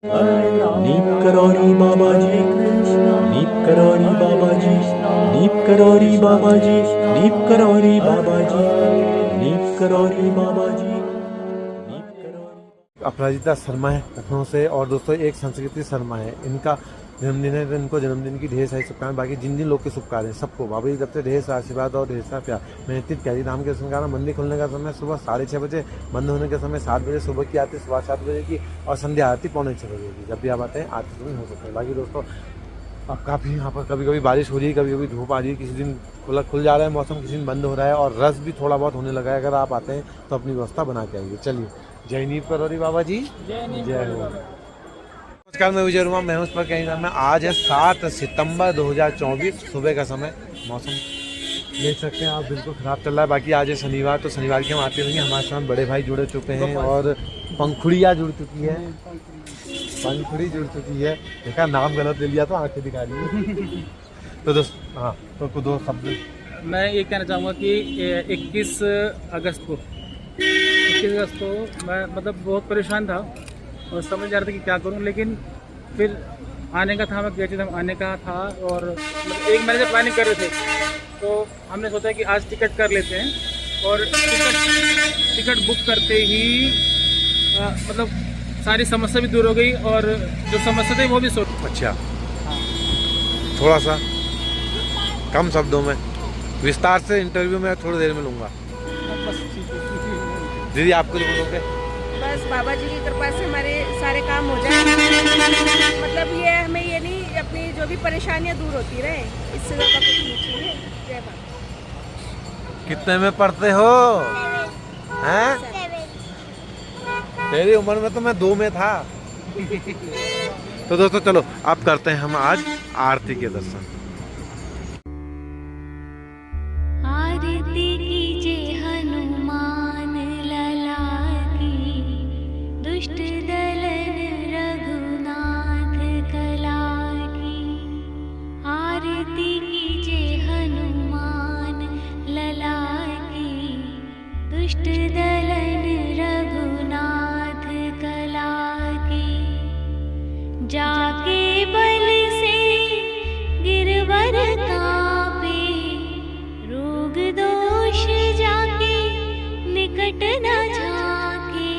नीप करौरी बाबा जी, नीप करौरी बाबा जी, नीप करौरी बाबा जी, नीप करौरी बाबा जी, नीप करौरी बाबा जी, नीप करौरी। अपराजिता शर्मा है लखनऊ से, और दोस्तों एक संस्कृति शर्मा है, इनका जन्मदिन है। तो इनको जन्मदिन की ढेर सारी शुभकामनाएं। बाकी जिन जिन लोग के शुभकामनाएं हैं सबको बाबा जी तरफ से ढेर सारा आशीर्वाद और ढेर सारा प्यार। मैं इतनी प्यारी नाम के दर्शन कर रहा हूं। मंदिर खुलने का समय सुबह 6:30 बजे, बंद होने का समय 7 बजे। सुबह की आरती सुबह 7 बजे की, और संध्या आरती 6:45 बजे की। जब भी आप आते हैं आरती में हो सकते हैं। बाकी दोस्तों अब काफ़ी यहाँ पर कभी कभी बारिश हो रही है, कभी कभी धूप आ रही है, किसी दिन खुल जा रहा है मौसम, किसी दिन बंद हो रहा है, और रस भी थोड़ा बहुत होने लगा है। अगर आप आते हैं तो अपनी व्यवस्था बना के आइए। चलिए, जय नीप करौरी बाबा जी, जय हो। नमस्कार, मैं विजय वर्मा, मैं उस पर कहीं में। आज है 7 सितंबर 2024, सुबह का समय। मौसम देख सकते हैं आप, बिल्कुल ख़राब चल रहा है। बाकी आज है शनिवार, तो शनिवार की हम आते रहेंगे। हमारे साथ बड़े भाई जुड़ चुके हैं, और पंखुड़िया जुड़ चुकी है, पंखुड़ी जुड़ चुकी है। देखा, नाम गलत ले लिया तो आंखें दिखा रही तो दोस्त, हाँ, तो दो शब्द मैं ये कहना चाहूँगा कि 21 अगस्त को मैं मतलब बहुत परेशान था और समझ नहीं आ रहा था कि क्या करूं। लेकिन फिर आने का था, मैं क्या चीज़ हम आने का था, और मतलब एक महीने से प्लानिंग कर रहे थे। तो हमने सोचा कि आज टिकट कर लेते हैं, और टिकट बुक करते ही मतलब सारी समस्या भी दूर हो गई, और जो समस्या थी वो भी सॉल्व। अच्छा, थोड़ा सा कम शब्दों में विस्तार से इंटरव्यू में थोड़ी देर में लूँगा। दीदी, आपको जो बोलोगे? बस बाबा जी की कृपा से हमारे सारे काम हो जाए। मतलब ये हमें ये नहीं, अपनी जो भी परेशानियां दूर होती रहे, इससे ज़्यादा कुछ नहीं चाहिए। जय बाबा। कितने में पढ़ते हो? हैं? तेरी उम्र में तो मैं 2 में था। तो दोस्तों चलो, अब करते हैं हम आज आरती के दर्शन। आरती कीजिए हनुमान लला की, दुष्ट दलन रघुनाथ कला की। आरती कीजिए हनुमान लला की, दुष्ट दलन रघुनाथ कला की। जाके बल से गिरवर कांपे, रोग दोष जाके निकट न झाके।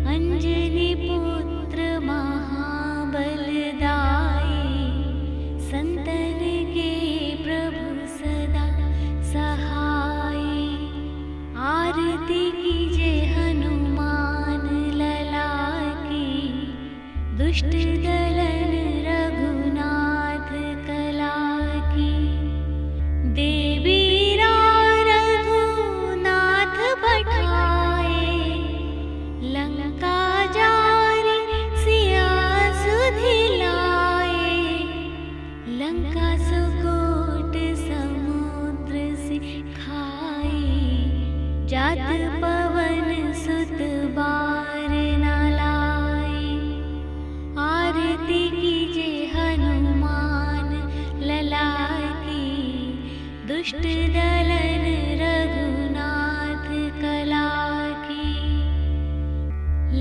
अंजनी पुत्र महाबल दाई, संतन के प्रभु सदा सहाय। आरती कीजिए हनुमान लला की, दुष्ट दलन रघुनाथ कला की। देवी रघुनाथ पठाए, लंका जारी सिया सुधिलाए। लंका सुकोट समुद्र से खाए, जात पवन सुत बार न लाए। आरती कीजिए हनुमान लला की, दुष्ट दलन रघुनाथ कला की।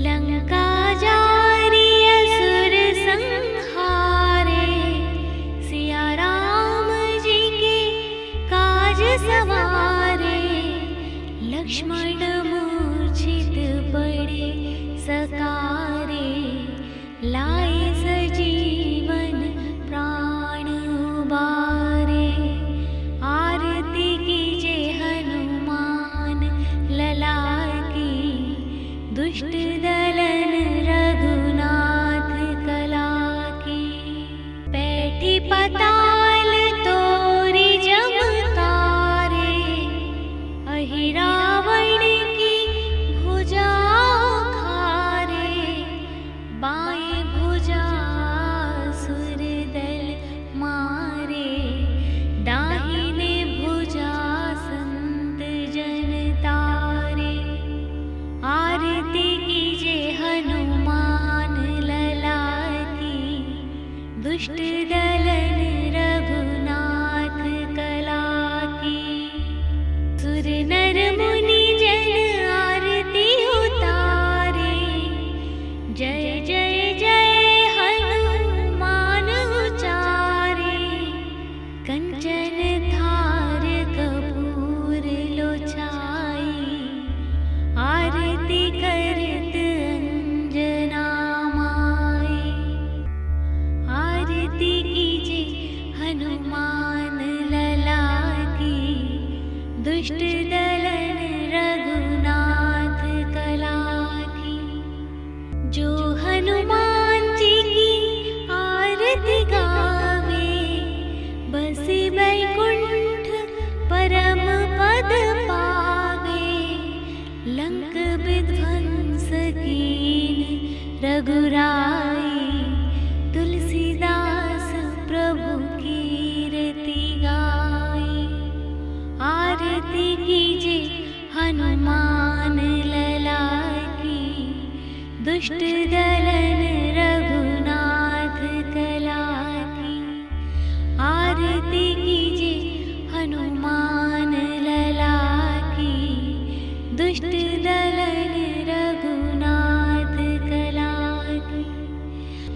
लंका जारी असुर संहारे, सिया राम जी के काज सवारे। लक्ष्मण मूर्छित पड़े सकारे, लाए सजीवन प्राण उबारे। आरती कीजिए हनुमान लला की, दुष्ट दलन रघुनाथ कला की। बैठी पताल तोरी जमकारे, अहि रावण की भुजा खारे। बाएं भुजा सुर दल मारे, दाहिने भुजा संत जन तारे। आरती कीजिए हनुमान लला की, दुष्ट दलन रघुनाथ कला की। सुर नर मुनि जन आरती उतारे, जय जय आई, तुलसीदास प्रभु कीर्ति गाई। आरती कीजे हनुमान लला की, दुष्ट दलन रघुनाथ कला की। आरती कीजे हनुमान लला की, दुष्ट दलन रघुनाथ कला की।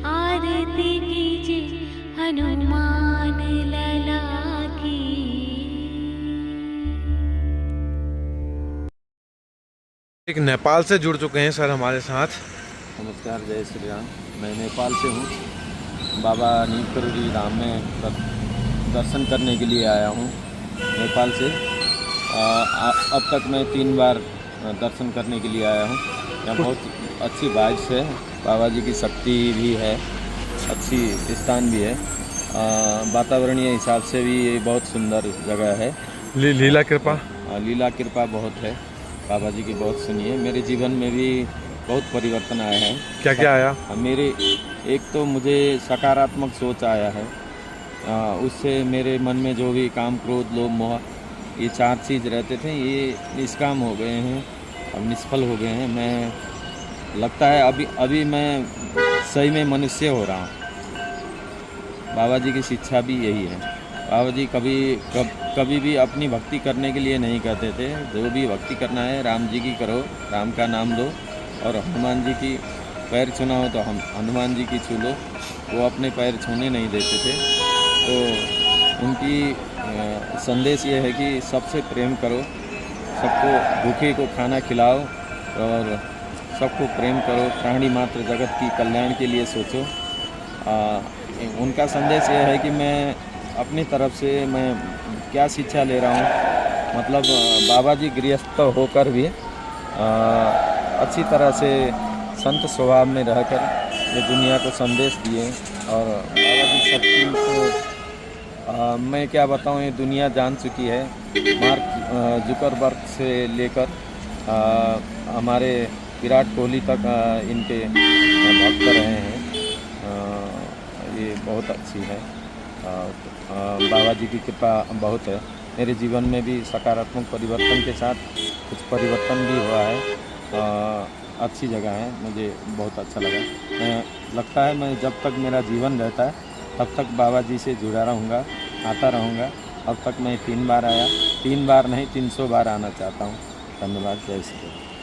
आरती कीजे हनुमान लला की। एक नेपाल से जुड़ चुके हैं सर हमारे साथ। नमस्कार, जय श्री राम। मैं नेपाल से हूँ। बाबा नीमकरोली धाम में दर्शन करने के लिए आया हूँ नेपाल से। अब तक मैं 3 बार दर्शन करने के लिए आया हूँ। यहाँ बहुत अच्छी वाइब्स है, बाबा जी की शक्ति भी है, अच्छी स्थान भी है। वातावरणीय हिसाब से भी ये बहुत सुंदर जगह है। लीला कृपा लीला कृपा बहुत है बाबा जी की, बहुत सुनी है। मेरे जीवन में भी बहुत परिवर्तन आया है। क्या क्या आया? मेरे एक तो मुझे सकारात्मक सोच आया है। उससे मेरे मन में जो भी काम, क्रोध, लोभ, मोह, ये 4 चीज़ रहते थे, ये निष्काम हो गए हैं, अब निष्फल हो गए हैं। मैं लगता है अभी मैं सही में मनुष्य हो रहा हूँ। बाबा जी की शिक्षा भी यही है। बाबा जी कभी भी अपनी भक्ति करने के लिए नहीं कहते थे। जो भी भक्ति करना है राम जी की करो, राम का नाम लो। और हनुमान जी की पैर छूना हो तो हम हनुमान जी की छू लो। वो अपने पैर छूने नहीं देते थे। तो उनकी संदेश ये है कि सबसे प्रेम करो, सबको भूखे को खाना खिलाओ और सबको प्रेम करो। प्राणी मात्र जगत की कल्याण के लिए सोचो। उनका संदेश ये है कि मैं अपनी तरफ से मैं क्या शिक्षा ले रहा हूँ, मतलब बाबा जी गृहस्थ होकर भी अच्छी तरह से संत स्वभाव में रहकर ये दुनिया को संदेश दिए। और बाबा जी शक्ति को मैं क्या बताऊँ, ये दुनिया जान चुकी है। मार्क जुकरबर्ग से लेकर हमारे विराट कोहली तक इनके भक्त रहे हैं। ये बहुत अच्छी है। बाबा जी की कृपा बहुत है। मेरे जीवन में भी सकारात्मक परिवर्तन के साथ कुछ परिवर्तन भी हुआ है। अच्छी जगह है, मुझे बहुत अच्छा लगा। लगता है मैं जब तक मेरा जीवन रहता है तब तक बाबा जी से जुड़ा रहूँगा, आता रहूँगा। अब तक मैं 3 बार आया, 3 बार नहीं 300 बार आना चाहता हूँ। धन्यवाद। जय श्री राम।